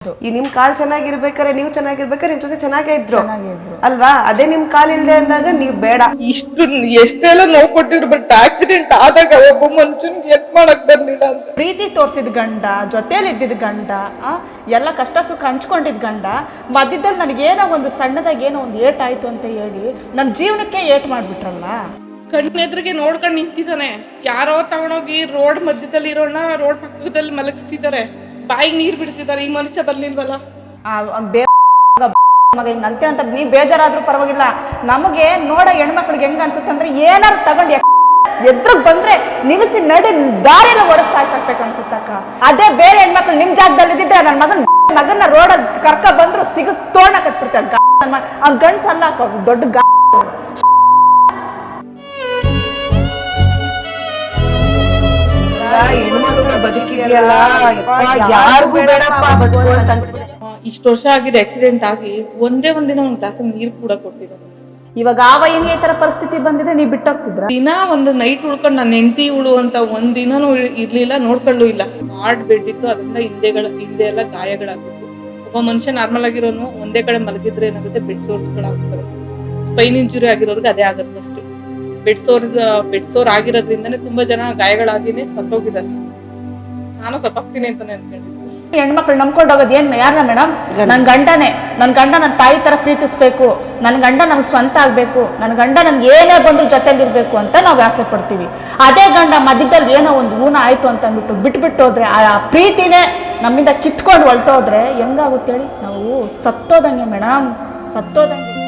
ಈ ನಿಮ್ ಕಾಲ್ ಚೆನ್ನಾಗಿರ್ಬೇಕಾರೆ ನೀವು ಚೆನ್ನಾಗಿರ್ಬೇಕಾರೆ ನಿಮ್ ಜೊತೆ ಚೆನ್ನಾಗೇ ಇದ್ರು ಅಲ್ವಾ? ಅದೇ ನಿಮ್ ಕಾಲ್ ಇಲ್ದೆ ಅಂದಾಗ ನೀವ್ ಬೇಡ. ಇಷ್ಟು ಎಷ್ಟೆಲ್ಲ ನೋವು ಕೊಟ್ಟಿದ್ರು, ಬಟ್ ಆಕ್ಸಿಡೆಂಟ್ ಆದಾಗ ಒಬ್ಬ ಮನುಷ್ಯನ್ಗೆ ಎತ್ ಮಾಡಕ್ ಬರ್ಲಿಲ್ಲ ಅಂತ. ಪ್ರೀತಿ ತೋರ್ಸಿದ ಗಂಡ, ಜೊತೆಲಿ ಇದ್ದಿದ್ ಗಂಡ, ಎಲ್ಲ ಕಷ್ಟ ಸುಖ ಹಂಚ್ಕೊಂಡಿದ್ ಗಂಡ, ಮಧ್ಯದಲ್ಲಿ ನನಗೇನೋ ಒಂದು ಸಣ್ಣದಾಗಿ ಏನೋ ಒಂದು ಏಟ್ ಆಯ್ತು ಅಂತ ಹೇಳಿ ನನ್ನ ಜೀವನಕ್ಕೆ ಏಟ್ ಮಾಡ್ಬಿಟ್ರಲ್ಲ. ಕಣ್ಣೆದ್ರಿಗೆ ನೋಡ್ಕೊಂಡು ನಿಂತಿದ್ದಾನೆ, ಯಾರೋ ತಗೊಂಡೋಗಿ ರೋಡ್ ಮಧ್ಯದಲ್ಲಿ ಇರೋಣ ರೋಡ್ ಪಕ್ಕದಲ್ಲಿ ಮಲಗಿಸ್ತಿದ್ದಾರೆ, ಬಾಯಿಗೆ ನೀರ್ ಬಿಡ್ತಿದ್ದಾರೆ. ಈ ಮನುಷ್ಯ ಬರ್ಲಿಲ್ವಲ್ಲ. ಮಗ ಹಿಂಗಂತೆ ಅಂತ ನೀವ್ ಬೇಜಾರಾದ್ರೂ ಪರವಾಗಿಲ್ಲ, ನಮಗೆ ನೋಡ ಹೆಣ್ಮಕ್ಳಿಗೆ ಹೆಂಗ ಅನ್ಸುತ್ತೆ ಅಂದ್ರೆ ಏನಾರು ತಗೊಂಡು ಎದ್ರಗ್ ಬಂದ್ರೆ ನಿಲ್ಲಿಸಿ ನಡಿ ದಾರಿಯೆಲ್ಲ ಹೊರಸ್ ಸಾಯ್ಸಾಕ್ಬೇಕು ಅನ್ಸುತ್ತಕ್ಕ. ಅದೇ ಬೇರೆ ಹೆಣ್ಮಕ್ಳು ನಿಮ್ ಜಾಗದಲ್ಲಿ ಇದ್ದಿದ್ರೆ ನನ್ನ ಮಗನ ರೋಡ್ ಕರ್ಕ ಬಂದ್ರು ಸಿಗ ತೋಣ ಕಟ್ಬಿಡ್ತಾರೆ. ಅವ್ನ ಗಂಡ್ಸಲ್ಲ ದೊಡ್ಡ ಬದುಕಿದೆಯಲ್ಲ ಯಾರಿಗೂ ಬೇಡಪ್ಪ ಬದುಕು ಅಂತ ಅನ್ಸ್ಬಿಟ್ಟೆ. ಇಷ್ಟು ವರ್ಷ ಆಗಿದೆ ಆಕ್ಸಿಡೆಂಟ್ ಆಗಿ, ಒಂದೇ ಒಂದಿನ ಒಂದು ಗ್ಲಾಸ್ ನೀರು ಕೂಡ ಕೊಟ್ಟಿದ್ದಾರೆ. ಇವಾಗ ಹೆಂಗೆ ಈ ತರ ಪರಿಸ್ಥಿತಿ ಬಂದಿದೆ, ನೀವ್ ಬಿಟ್ಟೋಗ್ತಿದ್ರ? ದಿನ ಒಂದು ನೈಟ್ ಉಳ್ಕೊಂಡು ನನ್ನ ಹೆಂಡತಿ ಉಳು ಅಂತ ಒಂದ್ ದಿನನೂ ಇರ್ಲಿಲ್ಲ, ನೋಡ್ಕೊಳ್ಳೂ ಇಲ್ಲ. ಹಾರ್ಟ್ ಬೆಡ್ಡಿತ್ತು, ಅದರಿಂದ ಹಿಂದೆ ಎಲ್ಲ ಗಾಯಗಳಾಗ್ಬಿಟ್ಟು. ಒಬ್ಬ ಮನುಷ್ಯ ನಾರ್ಮಲ್ ಆಗಿರೋನು ಒಂದೇ ಕಡೆ ಮಲಗಿದ್ರೆ ಏನಾಗುತ್ತೆ, ಬೆಡ್ ಸೋರ್ಸ್ಗಳಾಗ್ತದೆ. ಸ್ಪೈನ್ ಇಂಜುರಿ ಆಗಿರೋರ್ಗೆ ಅದೇ ಆಗುತ್ತೆ ಫಸ್ಟ್. ಬೆಡ್ ಸೋರ್ ಆಗಿರೋದ್ರಿಂದನೇ ತುಂಬಾ ಜನ ಗಾಯಗಳಾಗಿನೇ ಸತ್ತೋಗಿದ್ದಾರೆ. ನಾನು ಸತ್ತೋಗ್ತೀನಿ ಅಂತಾನೆ ಅನ್ಕೊಂಡಿದ್ದೆ. ಹೆಣ್ಮಕ್ಳು ನಂಬ್ಕೊಂಡು ಹೋಗೋದು ಏನ್ ಯಾರನ್ನ ಮೇಡಮ್? ನನ್ ಗಂಡನೇ. ನನ್ ಗಂಡ ನನ್ನ ತಾಯಿ ತರ ಪ್ರೀತಿಸ್ಬೇಕು, ನನ್ ಗಂಡ ನಮ್ಗೆ ಸ್ವಂತ ಆಗ್ಬೇಕು, ನನ್ ಗಂಡ ನನ್ಗೆ ಏನೇ ಬಂದ್ರು ಜೊತೆಲಿರ್ಬೇಕು ಅಂತ ನಾವು ಆಸೆ ಪಡ್ತೀವಿ. ಅದೇ ಗಂಡ ಮಧ್ಯದಲ್ಲಿ ಏನೋ ಒಂದು ಊನ ಆಯ್ತು ಅಂತ ಅಂದ್ಬಿಟ್ಟು ಬಿಟ್ಬಿಟ್ಟು ಹೋದ್ರೆ, ಆ ಪ್ರೀತಿನೇ ನಮ್ಮಿಂದ ಕಿತ್ಕೊಂಡು ಹೊರಟೋದ್ರೆ ಹೆಂಗಾಗುತ್ತೆ ಹೇಳಿ? ನಾವು ಸತ್ತೋದಂಗೆ ಮೇಡಮ್, ಸತ್ತೋದಂಗೆ.